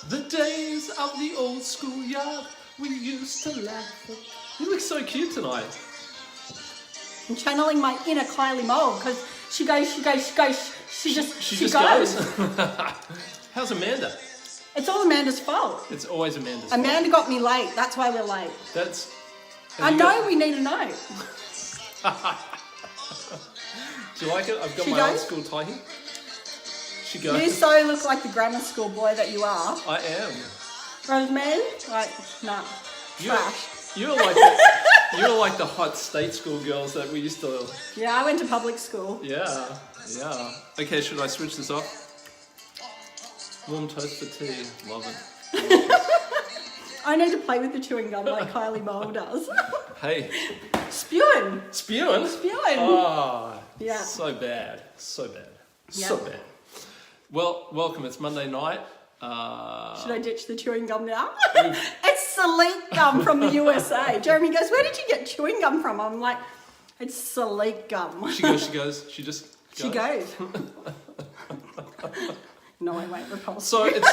The days of the old schoolyard we used to laugh at. You look so cute tonight. I'm channeling my inner Kylie Mold because she goes. She just goes. How's Amanda? It's all Amanda's fault. It's always Amanda's fault. Amanda got me late. That's why we're late. We need a note. Do you like it? I've got my old school tie here. She goes. You so look like the grammar school boy that you are. I am. Rosemary? Like, nah. Trash. You're like the hot state school girls that we used to. Yeah, I went to public school. Yeah. Okay, should I switch this off? Warm toast for tea. Love it. I need to play with the chewing gum like Kylie Mold does. Hey. Spewing. Spewing? Spewing. Oh, yeah. So bad. Yep. So bad. Well, welcome. It's Monday night. Should I ditch the chewing gum now? It's Salique gum from the USA. Jeremy goes, where did you get chewing gum from? I'm like, it's Salique gum. She goes. She just goes. She goes. No, I won't repulse. So it's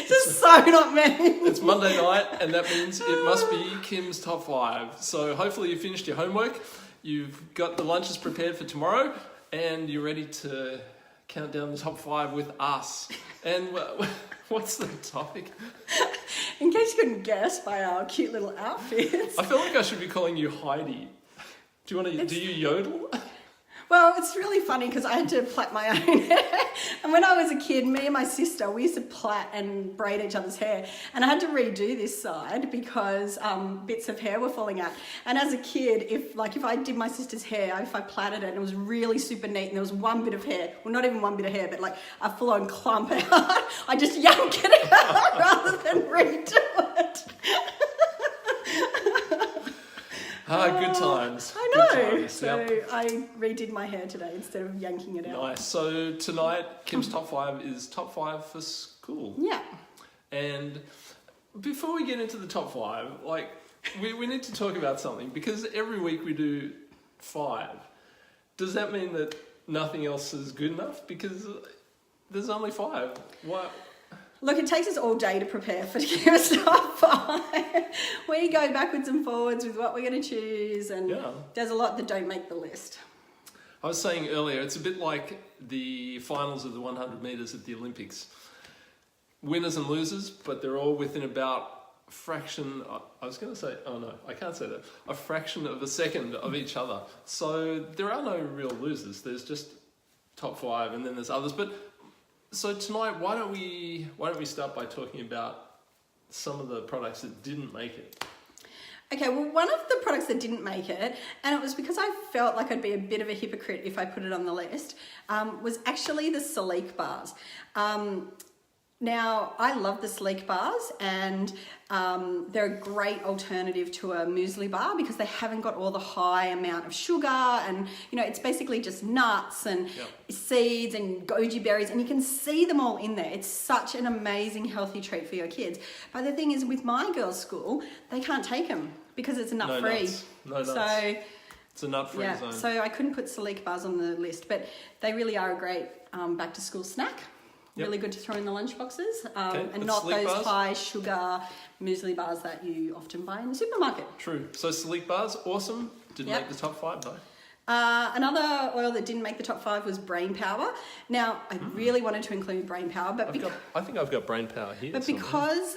just so not me. It's Monday night, and that means it must be Kim's top 5. So hopefully you finished your homework, you've got the lunches prepared for tomorrow, and you're ready to count down the top 5 with us. And what's the topic? In case you couldn't guess by our cute little outfits. I feel like I should be calling you Heidi. Do you yodel? Well, it's really funny because I had to plait my own hair. And when I was a kid, me and my sister, we used to plait and braid each other's hair. And I had to redo this side because bits of hair were falling out. And as a kid, if I did my sister's hair, if I plaited it and it was really super neat and there was one bit of hair, well, not even one bit of hair, but like a full-on clump out, I just yank it out rather than redo it. Good times. I know. Good times. So yep. I redid my hair today instead of yanking it out. Nice. So tonight, Kim's top 5 is top 5 for school. Yeah. And before we get into the top 5, we need to talk about something because every week we do 5. Does that mean that nothing else is good enough? Because there's only 5. What? Look, it takes us all day to prepare for Kim's top 5. We go backwards and forwards with what we're going to choose, and there's a lot that don't make the list. I was saying earlier, it's a bit like the finals of the 100 metres at the Olympics. Winners and losers, but they're all within about a fraction of a second of each other. So there are no real losers. There's just top 5 and then there's others. So tonight, why don't we start by talking about some of the products that didn't make it? Okay, well, one of the products that didn't make it, and it was because I felt like I'd be a bit of a hypocrite if I put it on the list, was actually the Salique bars. Now, I love the Salique bars, and they're a great alternative to a muesli bar because they haven't got all the high amount of sugar, and it's basically just nuts and seeds and goji berries, and you can see them all in there. It's such an amazing healthy treat for your kids. But the thing is, with my girls' school, they can't take them because it's nut-free. No nuts. So it's a nut-free zone. So I couldn't put Salique bars on the list, but they really are a great back-to-school snack. Yep. Really good to throw in the lunch boxes, and not those bars, high sugar muesli bars that you often buy in the supermarket. True. So Salique bars, awesome. Didn't make the top 5 though. Another oil that didn't make the top 5 was Brain Power. Now, I really wanted to include Brain Power, but I think I've got Brain Power here. But because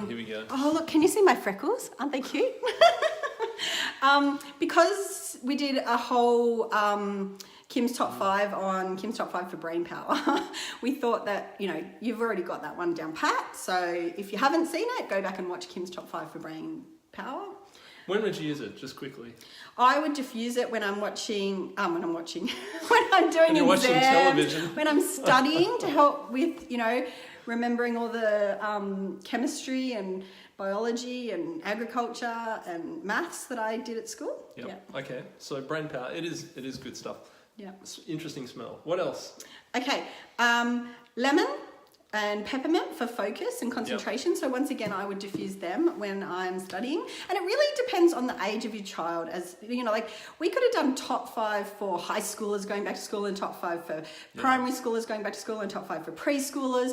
here we go. Oh look, can you see my freckles? Aren't they cute? Because we did a whole Kim's top 5 on Kim's top 5 for Brain Power. We thought that, you've already got that one down pat. So if you haven't seen it, go back and watch Kim's top 5 for Brain Power. When would you use it, just quickly? I would diffuse it when I'm watching, when I'm doing exams, watching television. When I'm studying to help with, remembering all the chemistry and biology and agriculture and maths that I did at school. Yep. Yeah. Okay. So Brain Power, it is good stuff. Yeah. Interesting smell. What else? Okay. Lemon, and peppermint for focus and concentration. So once again, I would diffuse them when I'm studying. And it really depends on the age of your child. As you know, like we could have done top 5 for high schoolers going back to school and top 5 for primary schoolers going back to school and top 5 for preschoolers.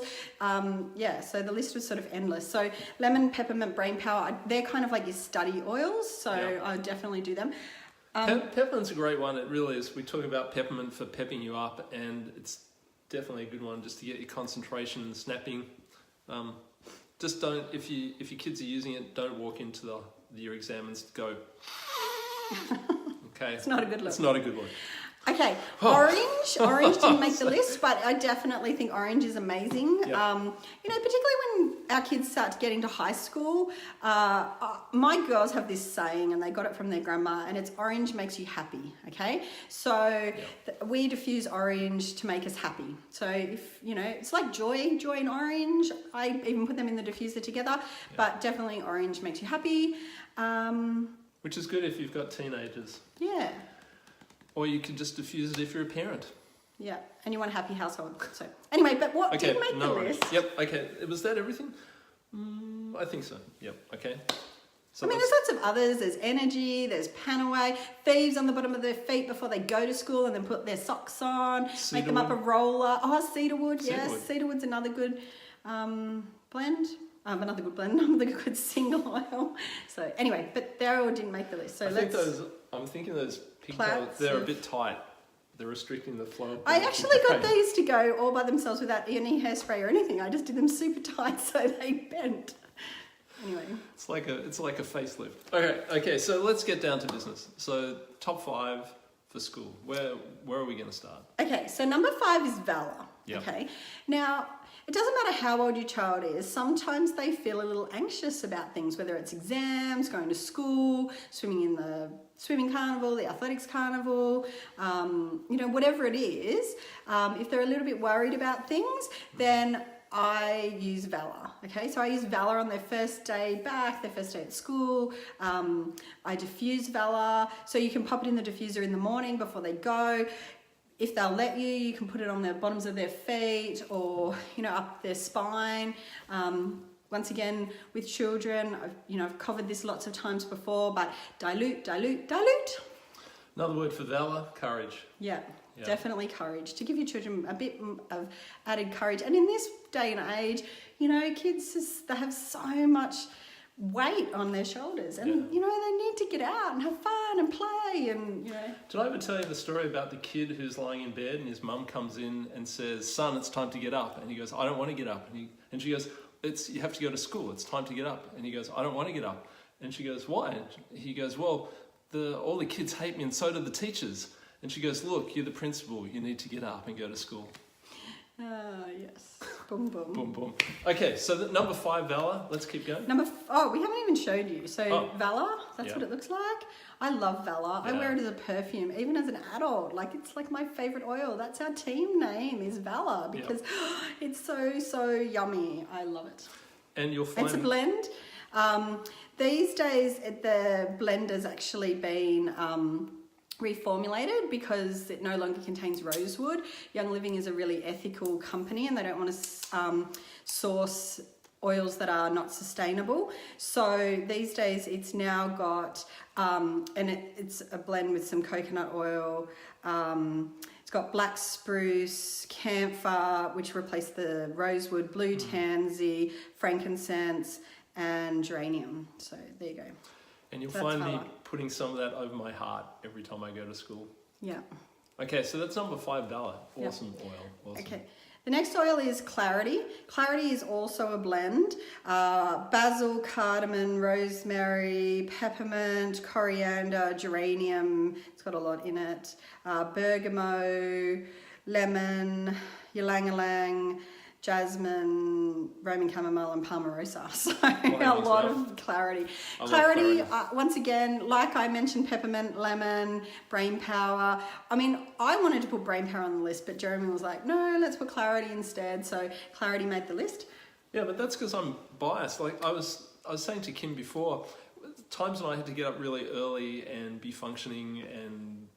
So the list was sort of endless. So lemon, peppermint, brain power, they're kind of like your study oils. So I would definitely do them. Peppermint's a great one. It really is. We talk about peppermint for pepping you up, and it's definitely a good one just to get your concentration and snapping. Just don't, if your kids are using it, don't walk into your exam and go. Okay. It's not a good look. It's not a good look. Okay, orange didn't make the list, but I definitely think orange is amazing. Yep. Particularly when our kids start to get into high school. My girls have this saying, and they got it from their grandma, and it's orange makes you happy, okay? So we diffuse orange to make us happy. So if, it's like joy and orange. I even put them in the diffuser together, but definitely orange makes you happy. Which is good if you've got teenagers. Yeah. Or you can just diffuse it if you're a parent. Yeah, and you want a happy household. So anyway, but what did make the list? Yep, okay. Was that everything? I think so. Yep, okay. So there's lots of others. There's energy, there's panaway, thieves on the bottom of their feet before they go to school and then put their socks on, make them up a roller. Oh, cedarwood, yes. Cedarwood's another good blend. Another good blend, another good single oil. So anyway, but they all didn't make the list. So I'm thinking those pigtails, they're a bit tight. They're restricting the flow. I actually got these to go all by themselves without any hairspray or anything. I just did them super tight so they bent. Anyway. It's like a facelift. Okay, so let's get down to business. So top 5 for school. Where are we going to start? Okay, so number 5 is Valor. Yep. Okay. Now, it doesn't matter how old your child is. Sometimes they feel a little anxious about things, whether it's exams, going to school, swimming in the swimming carnival, the athletics carnival, whatever it is. If they're a little bit worried about things, then I use Valor. Okay, so I use Valor on their first day back, their first day at school. I diffuse Valor, so you can pop it in the diffuser in the morning before they go. If they'll let you, you can put it on the bottoms of their feet or, up their spine. Once again, with children, I've covered this lots of times before, but dilute. Another word for Valor, courage. Yeah, definitely courage. To give your children a bit of added courage. And in this day and age, kids, they have so much weight on their shoulders, and they need to get out and have fun and play, and Did I ever tell you the story about the kid who's lying in bed and his mum comes in and says, "Son, it's time to get up," and he goes, "I don't want to get up," and she goes, "You have to go to school, it's time to get up," and he goes, "I don't want to get up," and she goes, "Why?" And he goes, "Well, all the kids hate me and so do the teachers," and she goes, "Look, you're the principal, you need to get up and go to school." Yes. Boom, boom. Boom, boom. Okay, so number 5, Valor. Let's keep going. We haven't even showed you. So Valor, that's what it looks like. I love Valor. I wear it as a perfume, even as an adult. It's like my favorite oil. That's our team name is Valor because it's so yummy. I love it. And you'll find... It's a blend. These days, the blend has actually been... reformulated because it no longer contains rosewood. Young Living is a really ethical company and they don't want to source oils that are not sustainable. So these days it's now got, it's a blend with some coconut oil. It's got black spruce, camphor, which replaced the rosewood, blue tansy, frankincense, and geranium. So there you go. And you'll find me putting some of that over my heart every time I go to school. Yeah. Okay, so that's number 5, Valor. Awesome oil. Awesome. Okay. The next oil is Clarity. Clarity is also a blend. Basil, cardamom, rosemary, peppermint, coriander, geranium. It's got a lot in it. Bergamot, lemon, ylang-ylang, jasmine, Roman chamomile, and palmarosa. So a lot of clarity. Clarity, once again, like I mentioned, peppermint, lemon, brain power. I wanted to put brain power on the list, but Jeremy was like, no, let's put clarity instead. So clarity made the list. Yeah, but that's because I'm biased. Like I was saying to Kim before, times when I had to get up really early and be functioning and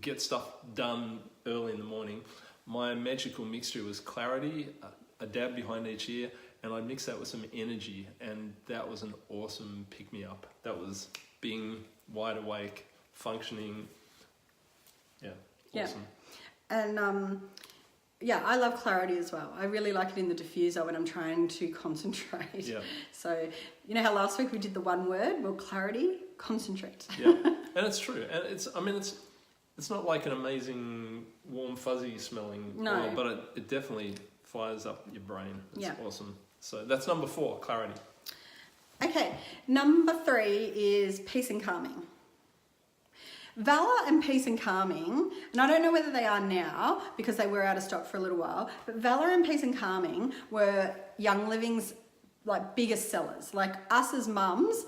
get stuff done early in the morning, my magical mixture was clarity, a dab behind each ear, and I'd mix that with some energy, and that was an awesome pick-me-up. That was being wide awake, functioning. Yeah, awesome. And I love clarity as well. I really like it in the diffuser when I'm trying to concentrate. Yeah. So, you know how last week we did the one word? Well, clarity, concentrate. Yeah, and it's true. And it's not like an amazing, warm, fuzzy smelling oil, but it definitely fires up your brain. It's awesome. So that's number 4, clarity. Okay, number 3 is peace and calming. Valor and peace and calming, and I don't know whether they are now because they were out of stock for a little while, but Valor and peace and calming were Young Living's like biggest sellers. Like us as mums,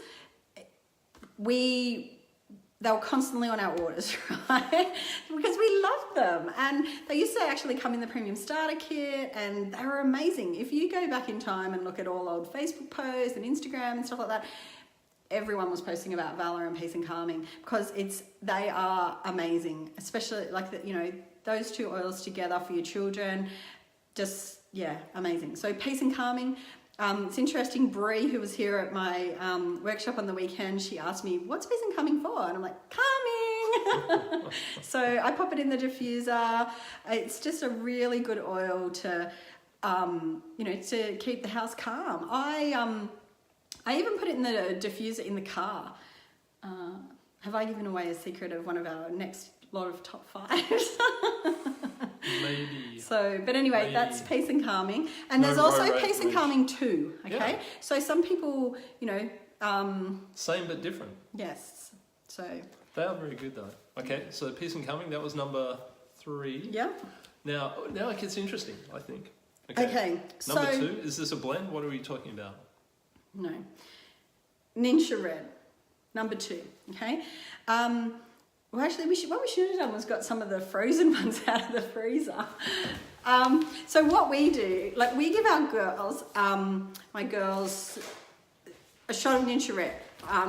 they were constantly on our orders, right? Because we loved them. And they used to actually come in the premium starter kit, and they were amazing. If you go back in time and look at all old Facebook posts and Instagram and stuff like that, everyone was posting about Valor and peace and calming because they are amazing, especially like those 2 oils together for your children. Just, amazing. So peace and calming. It's interesting, Brie, who was here at my workshop on the weekend, she asked me, what's peace and calming for? And I'm like, calming! So I pop it in the diffuser. It's just a really good oil to keep the house calm. I even put it in the diffuser in the car. Have I given away a secret of one of our next lot of top 5s? Maybe. So, but anyway, that's peace and calming. And there's also peace and calming too, okay? Yeah. So some people, same but different. Yes. So. They are very good though. Okay, so peace and calming, that was number 3. Yeah. Now it gets interesting, I think. Okay. Number 2, is this a blend? What are we talking about? No. Ninja Red, number 2, okay? Well, actually, what we should have done was got some of the frozen ones out of the freezer. So what we do, like we give our girls, my girls, a shot of Ninja Red.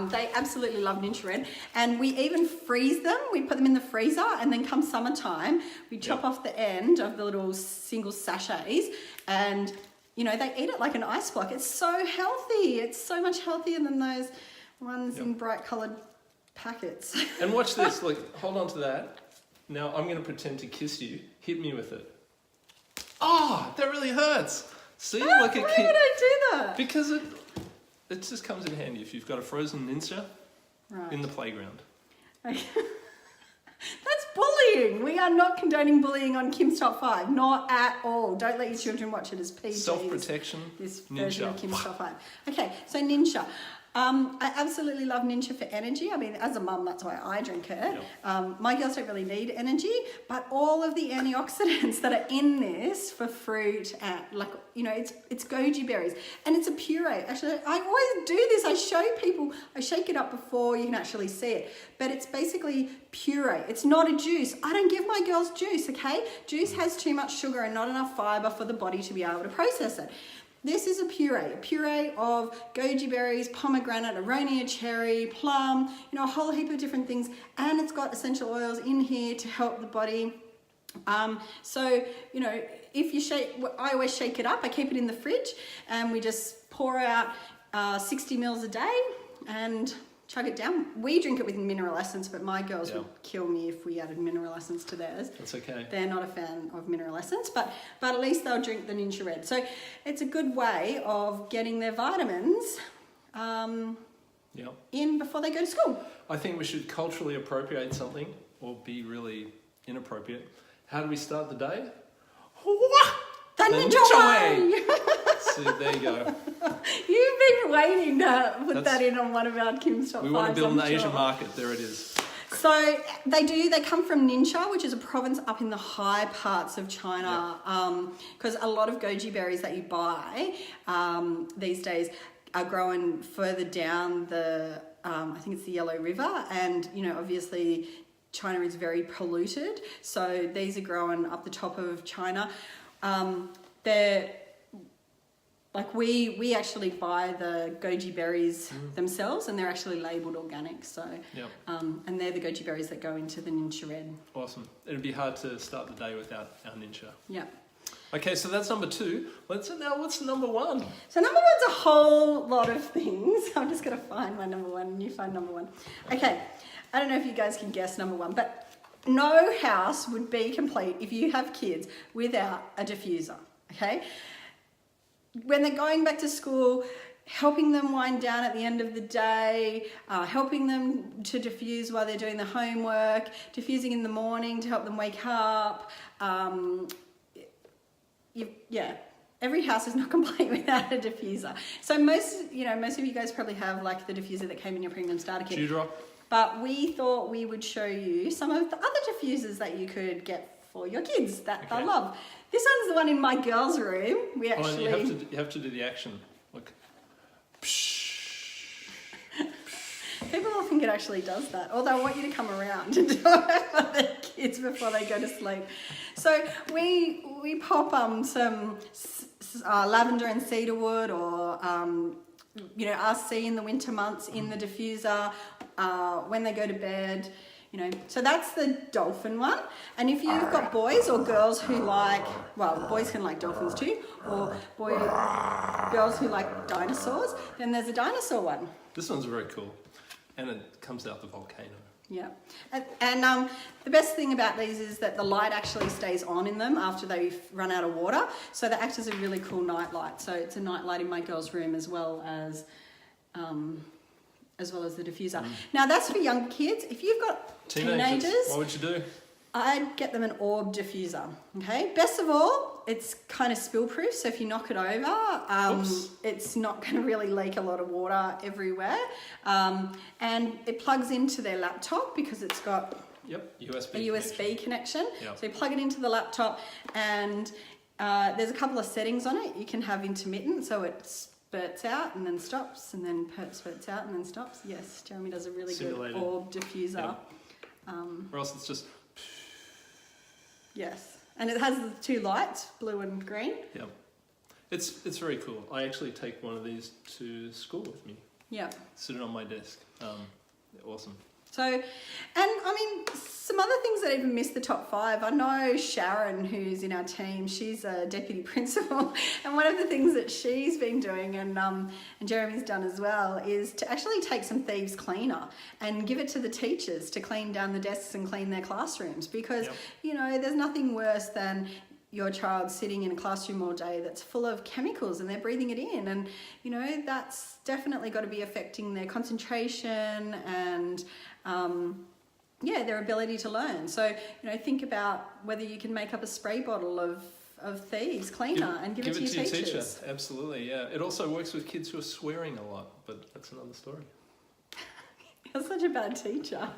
They absolutely love Ninja Red. And we even freeze them. We put them in the freezer, and then come summertime, we chop off the end of the little single sachets, and they eat it like an ice block. It's so healthy. It's so much healthier than those ones in bright coloured packets. And watch this. Look, hold on to that. Now I'm going to pretend to kiss you. Hit me with it. Oh, that really hurts. See? Why would I do that? Because it just comes in handy if you've got a frozen ninja in the playground. Okay. That's bullying. We are not condoning bullying on Kim's Top 5. Not at all. Don't let your children watch it as PG. Self-protection, this Ninja. Version of Kim's Top 5. Okay, so Ninja. I absolutely love Ninja for energy. I mean, as a mum, that's why I drink it. Yep. My girls don't really need energy, but all of the antioxidants that are in this for fruit, it's goji berries, and it's a puree. Actually, I always do this. I show people. I shake it up before you can actually see it, but it's basically puree. It's not a juice. I don't give my girls juice. Okay, juice has too much sugar and not enough fiber for the body to be able to process it. This is a puree of goji berries, pomegranate, aronia cherry, plum, a whole heap of different things. And it's got essential oils in here to help the body. If you shake, I always shake it up. I keep it in the fridge, and we just pour out 60 mils a day and chug it down. We drink it with mineral essence, but my girls would kill me if we added mineral essence to theirs. That's okay. They're not a fan of mineral essence, but at least they'll drink the Ninja Red. So it's a good way of getting their vitamins in before they go to school. I think we should culturally appropriate something or be really inappropriate. How do we start the day? The Ninja way! See, there you go. You've been waiting to put that in on one of our Kim's Top 5s. We want to build an Asian market. There it is. So they come from Ningxia, which is a province up in the high parts of China, because a lot of goji berries that you buy these days are growing further down the, I think it's the Yellow River, and obviously China is very polluted, so these are growing up the top of China. They're like we actually buy the goji berries themselves, and they're actually labelled organic. So, and they're the goji berries that go into the Ninja Red. Awesome. It'd be hard to start the day without our Ninja. Yeah. Okay, so that's number 2. What's number 1? So number 1's a whole lot of things. I'm just going to find my number 1 and you find number 1. Okay, I don't know if you guys can guess number 1, but no house would be complete if you have kids without a diffuser, okay? When they're going back to school, helping them wind down at the end of the day, helping them to diffuse while they're doing the homework, diffusing in the morning to help them wake up. Every house is not complete without a diffuser. So most of you guys probably have like the diffuser that came in your premium starter kit. Dewdrop. But we thought we would show you some of the other diffusers that you could get for your kids that they love. This one's the one in my girls' room. We actually you have to do the action. Look. People all think it actually does that, although I want you to come around and do it for their kids before they go to sleep. So we pop some lavender and cedarwood or RC in the winter months in the diffuser when they go to bed. So that's the dolphin one. And if you've got boys or girls who boys can like dolphins too, or girls who like dinosaurs, then there's a dinosaur one. This one's very cool. And it comes out the volcano. Yeah. And the best thing about these is that the light actually stays on in them after they've run out of water. So they act as a really cool night light. So it's a night light in my girls' room as well as the diffuser. Now that's for young kids. If you've got teenagers, what would you do? I'd get them an orb diffuser. Okay. Best of all, it's kind of spill proof. So if you knock it over, it's not going to really leak a lot of water everywhere. And it plugs into their laptop because it's got a USB connection. Yep. So you plug it into the laptop, and there's a couple of settings on it. You can have intermittent, so it spurts out and then stops, and then spurts out and then stops. Yes, Jeremy does a really good orb diffuser. Yep. Or else it's just... Yes, and it has the 2 lights, blue and green. Yeah, it's very cool. I actually take one of these to school with me. Yeah. Sit it on my desk. Awesome. So, and I mean, some other things that even missed the top 5. I know Sharon, who's in our team, she's a deputy principal, and one of the things that she's been doing, and Jeremy's done as well, is to actually take some thieves cleaner and give it to the teachers to clean down the desks and clean their classrooms, because there's nothing worse than your child sitting in a classroom all day that's full of chemicals and they're breathing it in, and that's definitely got to be affecting their concentration and their ability to learn. So think about whether you can make up a spray bottle of thieves cleaner and give it to your teachers. Teacher. Absolutely, yeah. It also works with kids who are swearing a lot, but that's another story. You're such a bad teacher.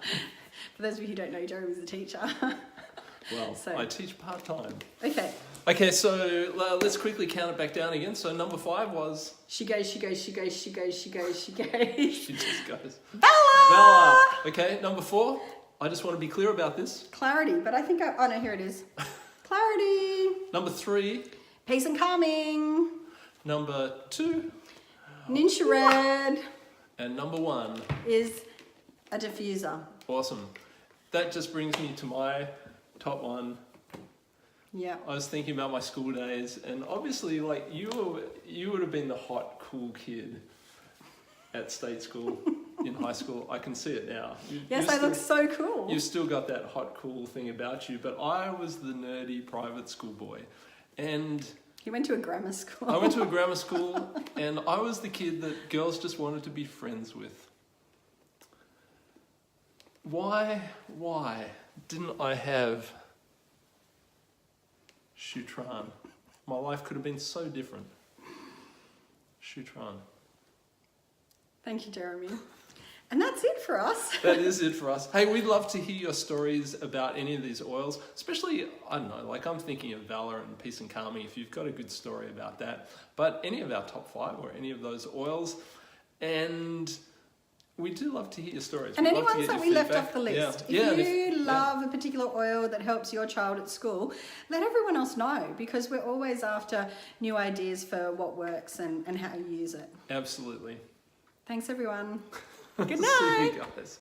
For those of you who don't know, Jeremy's a teacher. Well, I teach part-time. Okay, so let's quickly count it back down again. So number 5 was... She goes. She just goes. She just goes. Bella! Okay, number 4. I just want to be clear about this. Clarity, but I think oh no, here it is. Clarity. Number 3. Peace and calming. Number 2. Ninja Red. And number 1. Is a diffuser. Awesome. That just brings me to my top 1. Yeah. I was thinking about my school days, and obviously, like, you would have been the hot, cool kid at state school in high school. I can see it now. Yes, I look so cool. You've still got that hot, cool thing about you, but I was the nerdy private school boy. And... You went to a grammar school. I went to a grammar school, and I was the kid that girls just wanted to be friends with. Why didn't I have Shutran? My life could have been so different. Shutran. Thank you, Jeremy. And that's it for us. That is it for us. Hey, we'd love to hear your stories about any of these oils, especially, I don't know, like I'm thinking of Valor and Peace and Calming, if you've got a good story about that. But any of our top 5 or any of those oils. And we do love to hear your stories. And any ones that we left off the list. Yeah. If you love a particular oil that helps your child at school, let everyone else know, because we're always after new ideas for what works and how you use it. Absolutely. Thanks, everyone. Good night. See you guys.